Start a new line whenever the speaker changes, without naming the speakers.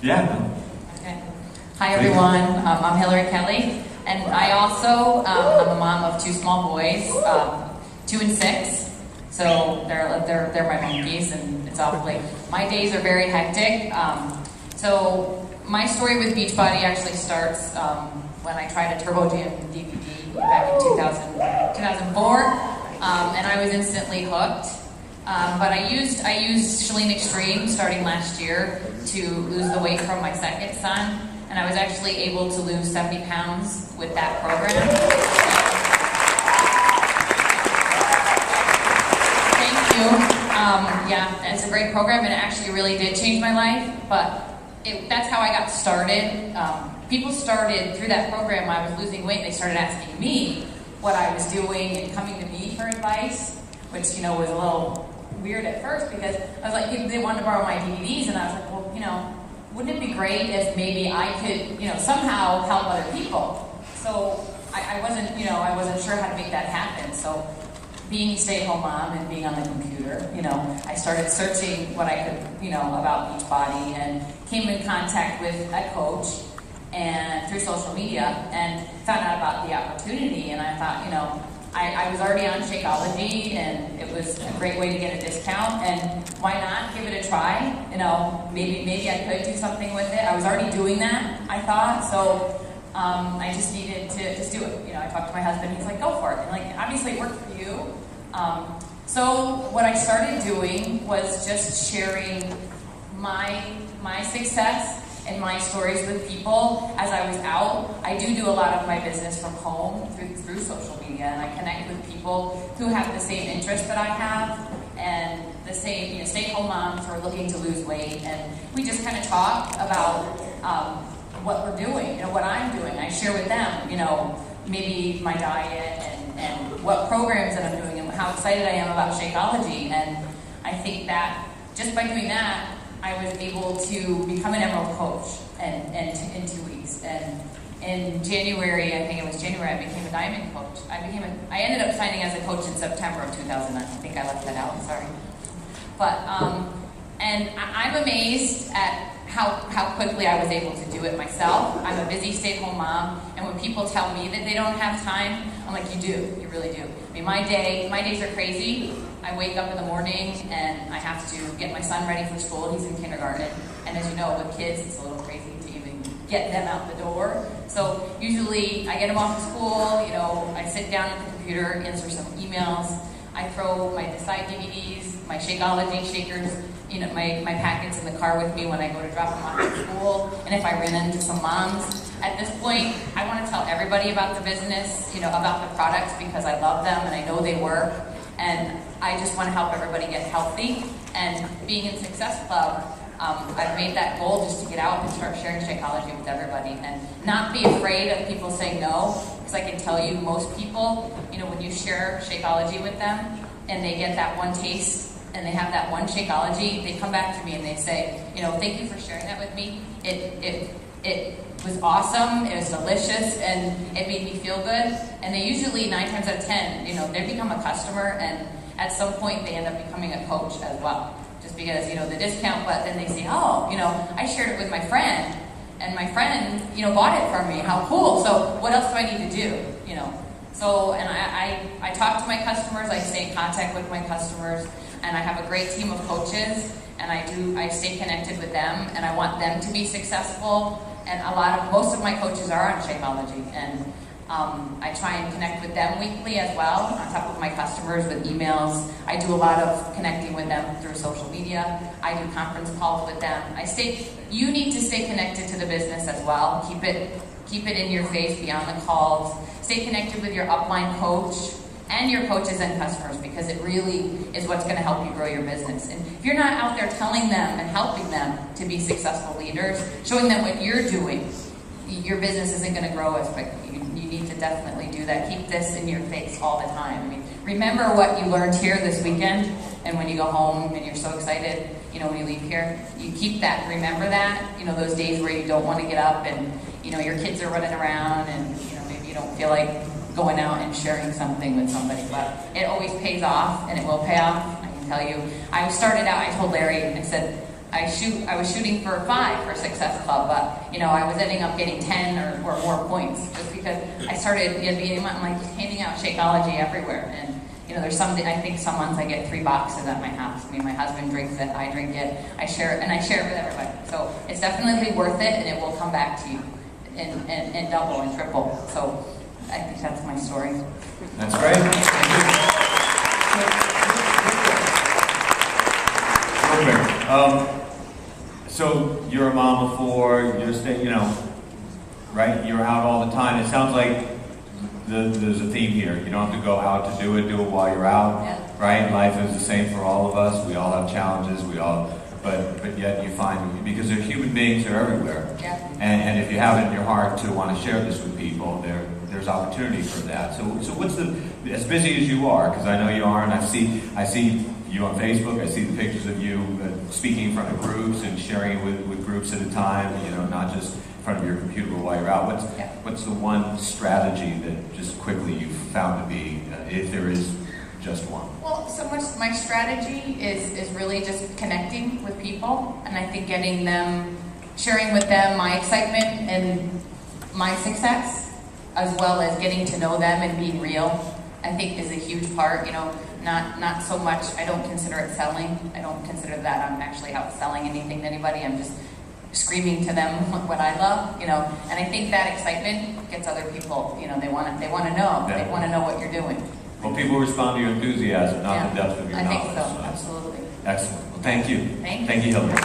Yeah. No.
Okay. Hi everyone, I'm Hillary Kelly, and I also am a mom of two small boys, 2 and 6. So they're my monkeys, and it's awfully. My days are very hectic. So my story with Beachbody actually starts when I tried a Turbo Jam DVD back in 2004, and I was instantly hooked. But I used Chalene Extreme starting last year to lose the weight from my second son, and I was actually able to lose 70 pounds with that program. Thank you. Yeah, it's a great program, and it actually really did change my life, but that's how I got started. People started, through that program, I was losing weight, they started asking me what I was doing and coming to me for advice, which, was a little weird at first because I was like, they wanted to borrow my DVDs, and I was like, well, wouldn't it be great if maybe I could, somehow help other people? So I wasn't sure how to make that happen. So being a stay-at-home mom and being on the computer, I started searching what I could, about Beachbody, and came in contact with a coach and through social media, and found out about the opportunity, and I thought, I was already on Shakeology, and it was a great way to get a discount, and why not give it a try? Maybe I could do something with it. I was already doing that, I thought, so I just needed to just do it. I talked to my husband, he's like, go for it. And obviously it worked for you. So what I started doing was just sharing my success and my stories with people as I was out. I do a lot of my business from home through social media, and I connect with people who have the same interests that I have, and the same stay-at-home moms who are looking to lose weight, and we just kind of talk about what we're doing, what I'm doing. I share with them, maybe my diet and what programs that I'm doing and how excited I am about Shakeology, and I think that just by doing that, I was able to become an Emerald coach in 2 weeks. And in January, I think it was January, I became a Diamond coach. I ended up signing as a coach in September of 2009. I think I left that out, sorry. But, and I'm amazed at how quickly I was able to do it myself. I'm a busy stay-at-home mom, and when people tell me that they don't have time, I'm like, you do, you really do. My days are crazy. I wake up in the morning and I have to get my son ready for school. He's in kindergarten. And as you know, with kids, it's a little crazy to even get them out the door. So usually I get them off to school, I sit down at the computer, answer some emails. I throw my Decide DVDs, my Shakeology shakers, my packets in the car with me when I go to drop them off at school. And if I run into some moms, at this point, I want to tell everybody about the business, about the products, because I love them and I know they work. And I just want to help everybody get healthy. And being in Success Club, I've made that goal just to get out and start sharing Shakeology with everybody and not be afraid of people saying no, because I can tell you most people, when you share Shakeology with them and they get that one taste and they have that one Shakeology, they come back to me and they say, thank you for sharing that with me. It was awesome, it was delicious, and it made me feel good. And they usually, 9 times out of 10, they become a customer, and at some point they end up becoming a coach as well. Just because, the discount, but then they say, oh, I shared it with my friend, and my friend, bought it from me. How cool. So what else do I need to do, So, and I talk to my customers, I stay in contact with my customers, and I have a great team of coaches, and I stay connected with them, and I want them to be successful. And most of my coaches are on Shakeology, and I try and connect with them weekly as well, on top of my customers with emails. I do a lot of connecting with them through social media. I do conference calls with them. You need to stay connected to the business as well. Keep it in your face beyond the calls. Stay connected with your upline coach and your coaches and customers, because it really is what's going to help you grow your business. And if you're not out there telling them and helping them to be successful leaders, showing them what you're doing, your business isn't going to grow as quickly. You need to definitely do that. Keep this in your face all the time. Remember what you learned here this weekend, and when you go home and you're so excited, when you leave here, you keep that. Remember that. Those days where you don't want to get up and, your kids are running around and, maybe you don't feel like going out and sharing something with somebody, but it always pays off, and it will pay off, I can tell you. I started out, I told Larry, I said, I was shooting for 5 for Success Club, but you know, I was ending up getting 10 or more points just because I started being, I'm like handing out Shakeology everywhere. And you know, I think some months I get 3 boxes at my house. Me and my husband drinks it, I drink it, I share it, and I share it with everybody. So it's definitely worth it, and it will come back to you in double and triple. So I think that's my story.
That's great. Perfect. So you're a mom of 4. Right? You're out all the time. It sounds like there's a theme here. You don't have to go out to do it while you're out.
Yeah.
Right? Life is the same for all of us. We all have challenges. But yet you find, because they're human beings, they're everywhere.
Yeah.
And if you have it in your heart to want to share this with people, there's opportunity for that. So what's as busy as you are, because I know you are, and I see you on Facebook, I see the pictures of you speaking in front of groups and sharing it with groups at a time, not just in front of your computer while you're out. What's the one strategy that just quickly you've found to be, if there is just one?
Well, so much my strategy is really just connecting with people, and I think getting them, sharing with them my excitement and my success, as well as getting to know them and being real, I think is a huge part. Not so much, I don't consider it selling. I don't consider that I'm actually out selling anything to anybody. I'm just screaming to them what I love, and I think that excitement gets other people, they want to know.
Yeah.
They want to know what you're doing.
Well, people respond to your enthusiasm, not the depth of your knowledge.
I think so, absolutely.
Excellent. Well, thank you.
Thank you.
Thank you, Hillary.